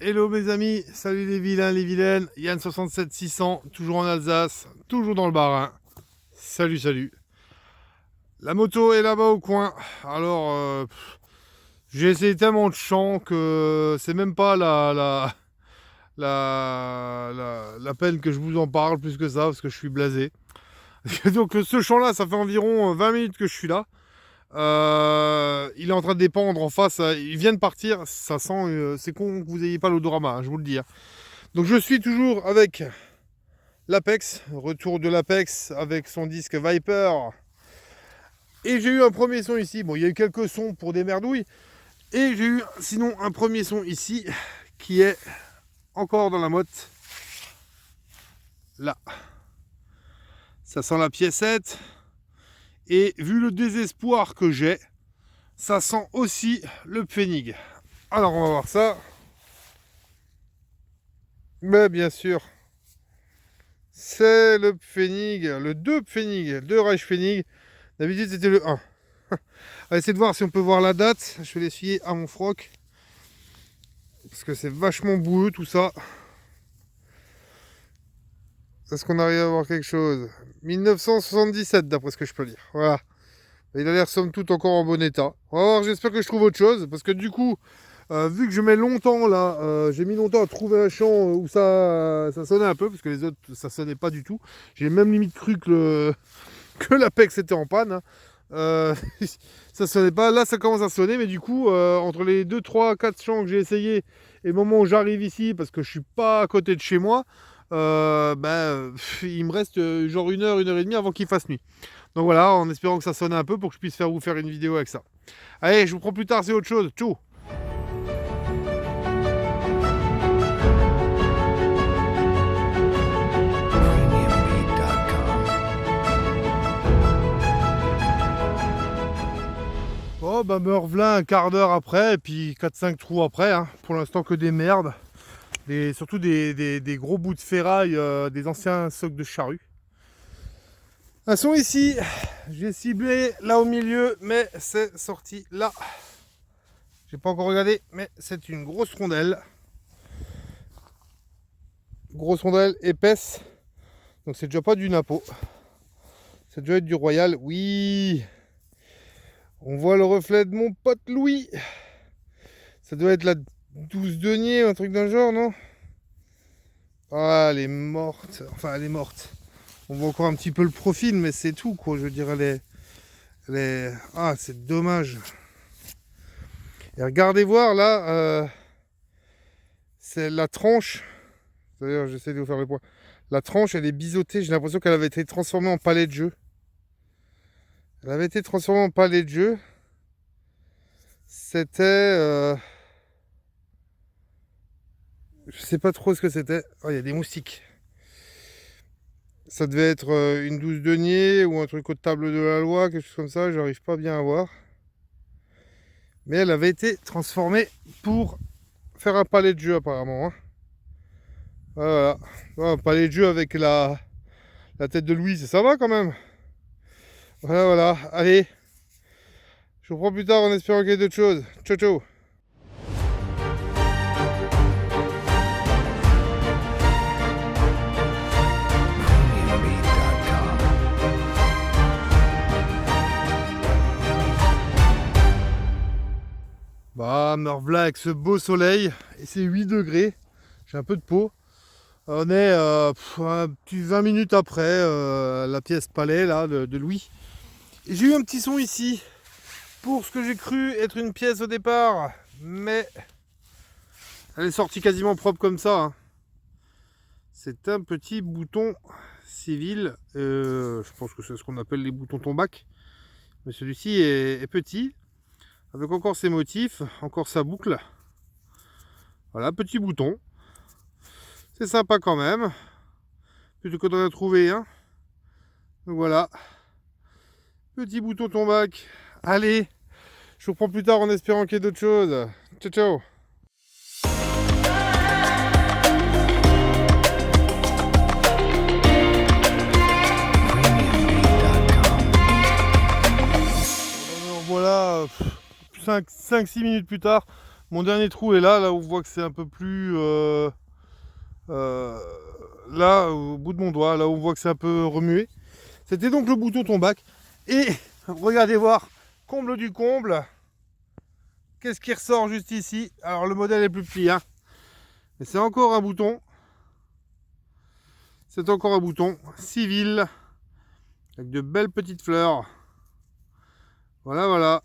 Hello mes amis, salut les vilains, les vilaines, Yann 67 600, toujours en Alsace, toujours dans le Bas-Rhin. Salut, salut. La moto est là-bas au coin. Alors, j'ai essayé tellement de chants que c'est même pas la peine que je vous en parle plus que ça, parce que je suis blasé. Donc ce chant-là, ça fait environ 20 minutes que je suis là. Il est en train de dépendre en face, il vient de partir, ça sent, c'est con que vous n'ayez pas l'odorama, hein, je vous le dis. Hein. Donc je suis toujours avec l'Apex, retour de l'Apex avec son disque Viper. Et j'ai eu un premier son ici, bon il y a eu quelques sons pour des merdouilles. Et j'ai eu sinon un premier son ici, qui est encore dans la motte. Là. Ça sent la piécette. Et vu le désespoir que j'ai, ça sent aussi le Pfennig. Alors on va voir ça. Mais bien sûr, c'est le Pfennig, le 2 Pfennig, 2 Reich Pfennig. D'habitude c'était le 1. On va essayer de voir si on peut voir la date. Je vais l'essuyer à mon froc. Parce que c'est vachement boueux tout ça. Est-ce qu'on arrive à voir quelque chose? 1977 d'après ce que je peux lire. Voilà. Il a l'air somme toute encore en bon état. On va voir, j'espère que je trouve autre chose. Parce que du coup, vu que je mets longtemps là, j'ai mis longtemps à trouver un champ où ça sonnait un peu. Parce que les autres, ça sonnait pas du tout. J'ai même limite cru que l'Apex était en panne. Hein. Ça sonnait pas. Là, ça commence à sonner. Mais du coup, entre les 2, 3, 4 champs que j'ai essayé et le moment où j'arrive ici, parce que je suis pas à côté de chez moi, il me reste genre 1 heure, 1 heure et demie avant qu'il fasse nuit. Donc voilà, en espérant que ça sonne un peu pour que je puisse vous faire une vidéo avec ça. Allez, je vous prends plus tard, c'est autre chose. Ciao. Oh bah me revelin un quart d'heure après, et puis 4-5 trous après. Hein. Pour l'instant que des merdes. Surtout des gros bouts de ferraille, des anciens socs de charrue. Un son ici, j'ai ciblé là au milieu, mais c'est sorti là. J'ai pas encore regardé, mais c'est une grosse rondelle. Grosse rondelle épaisse. Donc c'est déjà pas du Napo. Ça doit être du Royal. Oui. On voit le reflet de mon pote Louis. Ça doit être la 12 deniers, un truc d'un genre, non? Ah, elle est morte. Enfin, elle est morte. On voit encore un petit peu le profil, mais c'est tout, quoi. Je veux dire, Ah, c'est dommage. Et regardez voir, là, c'est la tranche. D'ailleurs, j'essaie de vous faire le point. La tranche, elle est biseautée. J'ai l'impression qu'elle avait été transformée en palais de jeu. Elle avait été transformée en palais de jeu. C'était... Je sais pas trop ce que c'était. Oh, il y a des moustiques. Ça devait être une 12 deniers ou un truc au table de la loi, quelque chose comme ça. J'arrive pas bien à voir. Mais elle avait été transformée pour faire un palais de jeu apparemment. Hein. Voilà. Un palais de jeu avec la tête de Louise. Ça va quand même. Voilà, voilà. Allez. Je vous reprends plus tard en espérant qu'il y ait d'autres choses. Ciao, ciao. Bah, me revoilà avec ce beau soleil et c'est 8 degrés. J'ai un peu de peau. On est un petit 20 minutes après la pièce palais là, de Louis. Et j'ai eu un petit son ici pour ce que j'ai cru être une pièce au départ. Mais elle est sortie quasiment propre comme ça. Hein. C'est un petit bouton civil. Je pense que c'est ce qu'on appelle les boutons tombac. Mais celui-ci est petit. Avec encore ses motifs, encore sa boucle. Voilà, petit bouton. C'est sympa quand même. Plutôt que d'en trouver un. Donc voilà. Petit bouton tombac. Allez, je vous reprends plus tard en espérant qu'il y ait d'autres choses. Ciao, ciao. Voilà, 5-6 minutes plus tard. Mon dernier trou est là où on voit que c'est un peu plus... là, au bout de mon doigt, là où on voit que c'est un peu remué. C'était donc le bouton tombac. Et regardez voir, comble du comble. Qu'est-ce qui ressort juste ici? Alors le modèle est plus petit, hein. Mais c'est encore un bouton. C'est encore un bouton civil. Avec de belles petites fleurs. Voilà, voilà.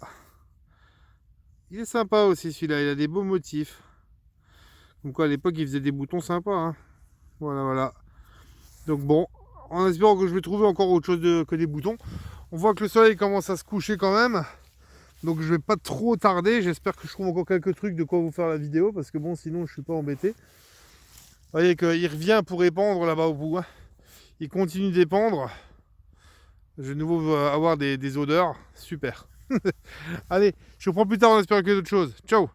Il est sympa aussi celui-là, il a des beaux motifs. Comme quoi à l'époque il faisait des boutons sympas, hein. Voilà, voilà. Donc bon, en espérant que je vais trouver encore autre chose que des boutons. On voit que le soleil commence à se coucher quand même. Donc je vais pas trop tarder. J'espère que je trouve encore quelques trucs de quoi vous faire la vidéo. Parce que bon, sinon je suis pas embêté. Vous voyez qu'il revient pour épandre là-bas au bout, hein. Il continue d'épandre. Je vais de nouveau avoir des odeurs. Super. Allez, je vous reprends plus tard en espérant qu'il y ait d'autres choses. Ciao.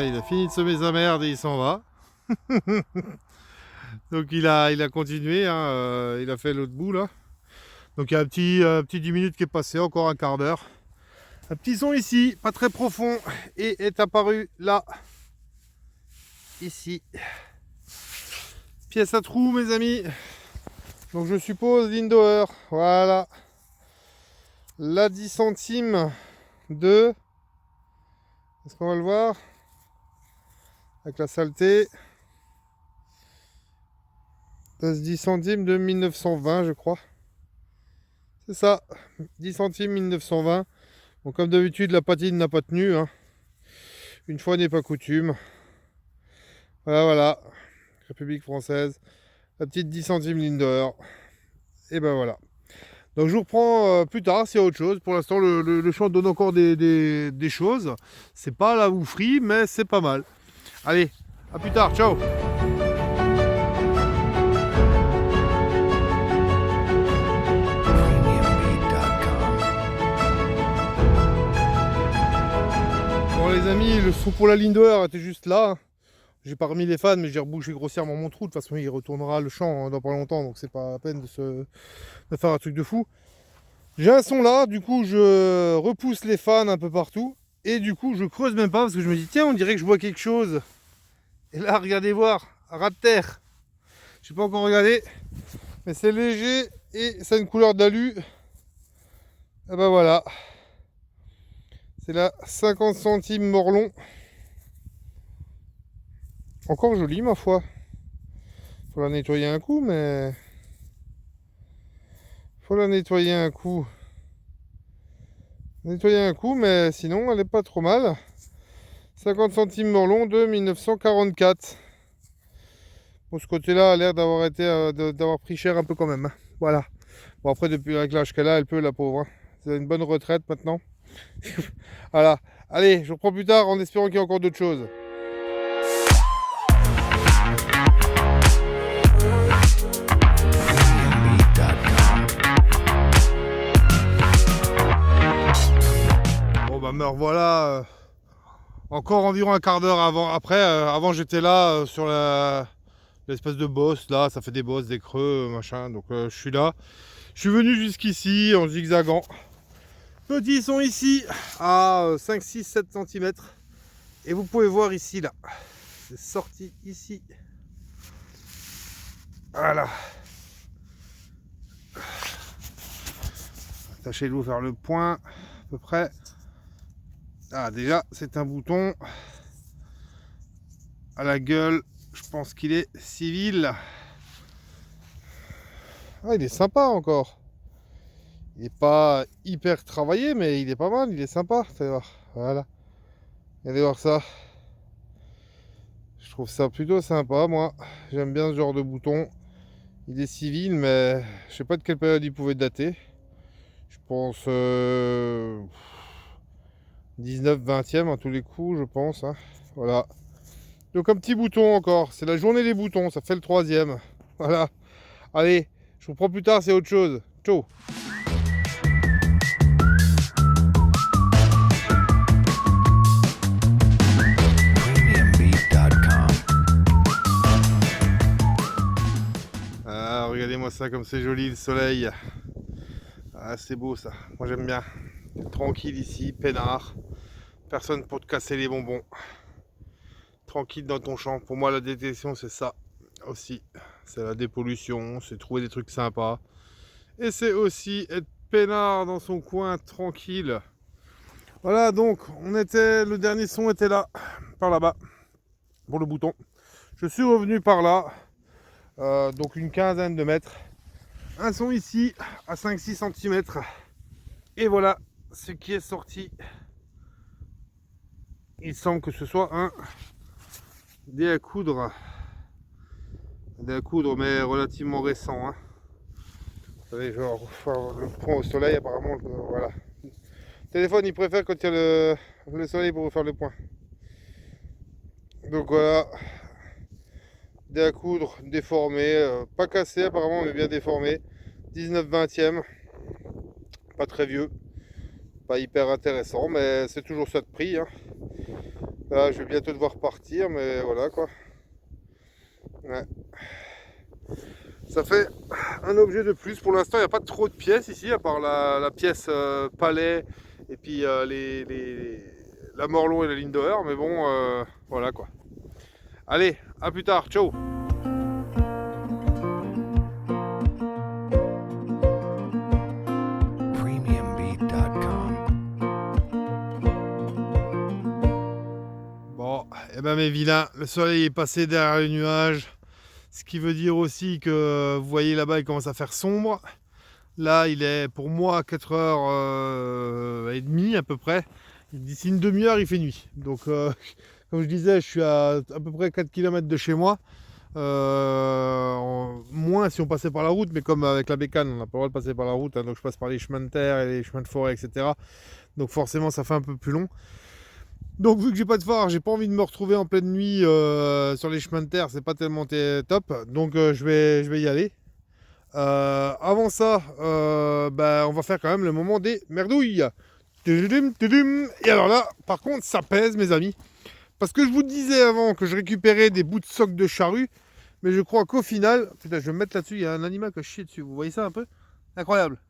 Il a fini de semer sa merde et il s'en va. Donc il a continué, hein, il a fait l'autre bout là. Donc il y a un petit 10 minutes qui est passé, encore un quart d'heure. Un petit son ici, pas très profond, et est apparu là, ici. Pièce à trous mes amis. Donc je suppose l'indoor, voilà. La 10 centimes de... Est-ce qu'on va le voir? Avec la saleté. 10 centimes de 1920 je crois. C'est ça, 10 centimes 1920. Bon, comme d'habitude la patine n'a pas tenu, hein. Une fois n'est pas coutume. Voilà, voilà. République française. La petite 10 centimes Lindor. Et ben voilà. Donc je vous reprends plus tard s'il y a autre chose. Pour l'instant le champ donne encore des choses. C'est pas la oufrie mais c'est pas mal. Allez, à plus tard, ciao. Bon les amis, le son pour la Lindor était juste là. J'ai pas remis les fans mais j'ai rebouché grossièrement mon trou. De toute façon il retournera le champ dans pas longtemps. Donc c'est pas la peine de faire un truc de fou. J'ai un son là, du coup je repousse les fans un peu partout. Et du coup je creuse même pas parce que je me dis tiens on dirait que je vois quelque chose. Et là regardez voir, ras de terre. Je sais pas encore regardé. Mais c'est léger et ça a une couleur d'alu. Et ben voilà. C'est la 50 centimes Morlon. Encore jolie ma foi. Faut la nettoyer un coup mais... Faut la nettoyer un coup. Nettoyer un coup mais sinon elle est pas trop mal. 50 centimes Morlon de 1944. Bon ce côté là a l'air d'avoir été d'avoir pris cher un peu quand même, hein. Voilà. Bon après depuis avec l'âge qu'elle a elle peut la pauvre, hein. C'est une bonne retraite maintenant. Voilà. Allez je vous reprends plus tard en espérant qu'il y a encore d'autres choses. Me revoilà encore environ un quart d'heure après. Avant j'étais là sur l'espèce de bosse là, ça fait des bosses, des creux, machin. Donc je suis là. Je suis venu jusqu'ici en zigzagant. Petits sont ici à 5, 6, 7 cm. Et vous pouvez voir ici là. C'est sorti ici. Voilà. Tâchez-vous faire le point à peu près. Ah déjà c'est un bouton à la gueule, je pense qu'il est civil. Ah il est sympa encore. Il n'est pas hyper travaillé mais il est pas mal, il est sympa. Voilà. Allez voir ça. Je trouve ça plutôt sympa moi. J'aime bien ce genre de bouton. Il est civil mais je sais pas de quelle période il pouvait dater. Je pense 19-20e à tous les coups je pense, hein. Voilà. Donc un petit bouton encore. C'est la journée des boutons. Ça fait le 3e. Voilà. Allez, je vous reprends plus tard, c'est autre chose. Ciao. ça comme c'est joli le soleil. Ah, c'est beau ça, moi j'aime bien. Tranquille ici, peinard. Personne pour te casser les bonbons. Tranquille dans ton champ. Pour moi la détection c'est ça aussi. C'est la dépollution, c'est trouver des trucs sympas. Et c'est aussi être peinard dans son coin tranquille. Voilà, donc le dernier son était là, par là-bas, pour le bouton. Je suis revenu par là, donc une quinzaine de mètres. Un son ici à 5-6 cm. Et voilà ce qui est sorti. Il semble que ce soit un dé à coudre. Dé à coudre, mais relativement récent. Hein. Vous savez, genre, le point au soleil, apparemment, voilà. Le téléphone, il préfère quand il y a le soleil pour faire le point. Donc voilà. Dé à coudre, déformé, pas cassé apparemment, mais bien déformé. 19/20e. Pas très vieux. Pas hyper intéressant, mais c'est toujours ça de prix. Hein. Là, je vais bientôt devoir partir, mais voilà quoi. Ouais. Ça fait un objet de plus. Pour l'instant, il n'y a pas trop de pièces ici, à part la pièce palais et puis la Morlon et la Lindauer. Mais bon, voilà quoi. Allez, à plus tard. Ciao. Bon, et ben mes vilains, le soleil est passé derrière les nuages. Ce qui veut dire aussi que vous voyez là-bas, il commence à faire sombre. Là, il est pour moi 4h30 à peu près. D'ici une demi-heure, il fait nuit. Donc, comme je disais, je suis à peu près 4 km de chez moi. Moins si on passait par la route, mais comme avec la bécane, on n'a pas le droit de passer par la route. Hein, donc, je passe par les chemins de terre et les chemins de forêt, etc. Donc, forcément, ça fait un peu plus long. Donc vu que j'ai pas de phare, j'ai pas envie de me retrouver en pleine nuit sur les chemins de terre, c'est pas tellement top. Donc je vais y aller. Avant ça, on va faire quand même le moment des merdouilles. Et alors là, par contre, ça pèse mes amis. Parce que je vous disais avant que je récupérais des bouts de soc de charrue, mais je crois qu'au final, putain, je vais me mettre là-dessus, il y a un animal qui a chié dessus, vous voyez ça un peu? Incroyable.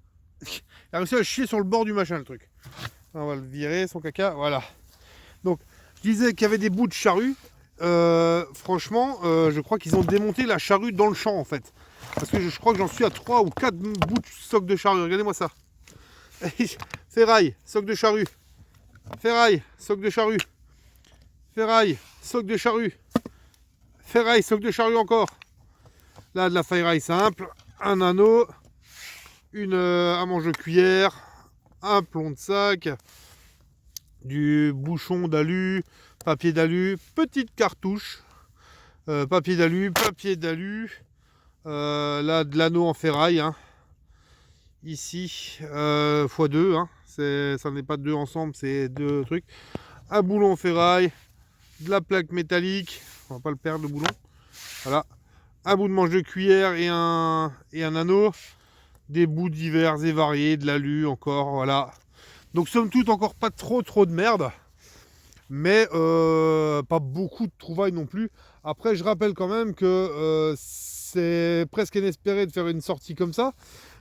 Il a réussi à chier sur le bord du machin le truc. On va le virer, son caca, voilà. Donc, je disais qu'il y avait des bouts de charrue. Franchement, je crois qu'ils ont démonté la charrue dans le champ en fait. Parce que je crois que j'en suis à 3 ou 4 bouts de soc de charrue. Regardez-moi ça. Ferraille, soc de charrue. Ferraille, soc de charrue. Ferraille, soc de charrue. Ferraille, soc de charrue encore. Là, de la ferraille simple. Un anneau. Un manche-cuillère. Un plomb de sac. Du bouchon d'alu, papier d'alu, petite cartouche, papier d'alu, là de l'anneau en ferraille, hein. Ici x2, hein. Ça n'est pas deux ensemble, c'est deux trucs, un boulon en ferraille, de la plaque métallique, on va pas le perdre le boulon, voilà, un bout de manche de cuillère et un anneau, des bouts divers et variés, de l'alu encore, voilà. Donc somme toute encore pas trop de merde, mais pas beaucoup de trouvailles non plus. Après je rappelle quand même que c'est presque inespéré de faire une sortie comme ça,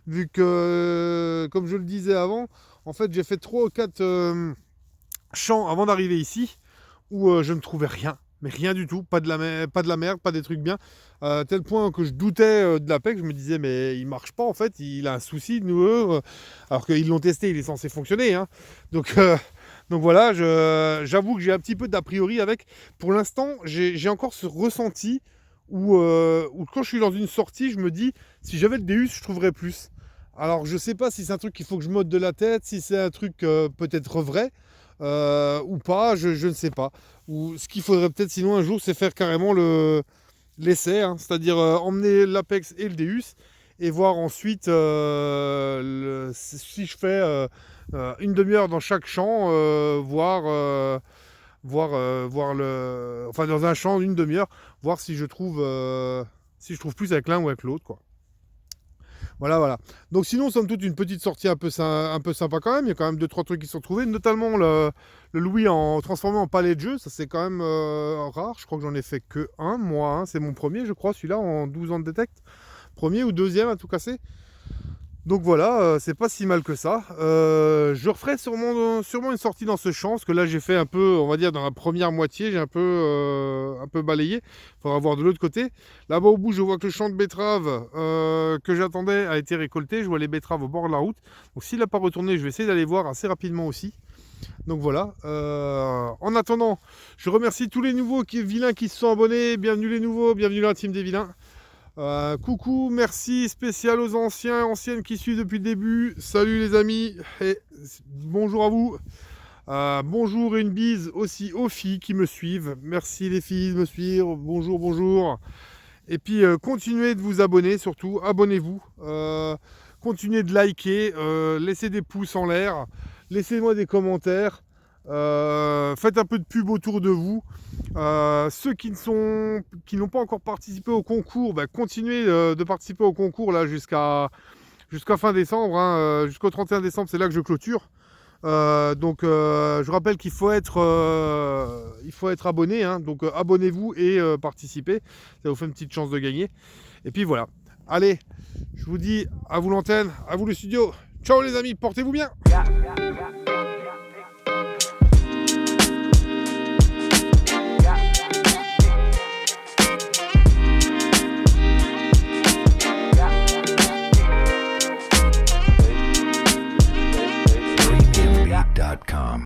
vu que comme je le disais avant, en fait j'ai fait 3 ou 4 champs avant d'arriver ici, où je ne trouvais rien. Mais rien du tout, pas de la merde, pas des trucs bien. À tel point que je doutais de la PEC, je me disais mais il marche pas en fait, il a un souci de nous. Alors qu'ils l'ont testé, il est censé fonctionner. Hein. Donc voilà, j'avoue que j'ai un petit peu d'a priori avec. Pour l'instant, j'ai encore ce ressenti où quand je suis dans une sortie, je me dis si j'avais le Deus, je trouverais plus. Alors je sais pas si c'est un truc qu'il faut que je m'ôte de la tête, si c'est un truc peut-être vrai. Ou pas, je ne sais pas. Ou ce qu'il faudrait peut-être sinon un jour, c'est faire carrément l'essai, hein, c'est-à-dire emmener l'Apex et le Deus et voir ensuite si je fais une demi-heure dans chaque champ, voir enfin dans un champ une demi-heure, voir si je trouve plus avec l'un ou avec l'autre, quoi. Voilà. Donc sinon, somme toute, une petite sortie un peu sympa quand même. Il y a quand même 2-3 trucs qui sont trouvés, notamment le Louis transformé en palais de jeu. Ça, c'est quand même rare. Je crois que j'en ai fait que un, moi. Hein. C'est mon premier, je crois, celui-là, en 12 ans de détect. premier ou deuxième à tout casser. Donc voilà, c'est pas si mal que ça. Je referai sûrement une sortie dans ce champ, parce que là j'ai fait un peu, on va dire dans la première moitié, j'ai un peu balayé. Il faudra voir de l'autre côté. Là-bas au bout, je vois que le champ de betteraves que j'attendais a été récolté. Je vois les betteraves au bord de la route. Donc s'il n'a pas retourné, je vais essayer d'aller voir assez rapidement aussi. Donc voilà. En attendant, je remercie tous les nouveaux vilains qui se sont abonnés. Bienvenue les nouveaux, bienvenue dans la team des vilains. Coucou, merci spécial aux anciennes qui suivent depuis le début. Salut les amis et bonjour à vous. Bonjour et une bise aussi aux filles qui me suivent. Merci les filles de me suivre. Bonjour, bonjour. Et puis continuez de vous abonner, surtout abonnez-vous. Continuez de liker, laissez des pouces en l'air, laissez-moi des commentaires. Faites un peu de pub autour de vous. Ceux qui n'ont pas encore participé au concours, continuez de participer au concours là jusqu'à fin décembre, hein, jusqu'au 31 décembre, c'est là que je clôture. Donc je rappelle qu'il faut être abonné, hein, donc abonnez-vous et participez, ça vous fait une petite chance de gagner. Et puis voilà, allez, je vous dis à vous l'antenne, à vous le studio, ciao les amis, portez-vous bien. .com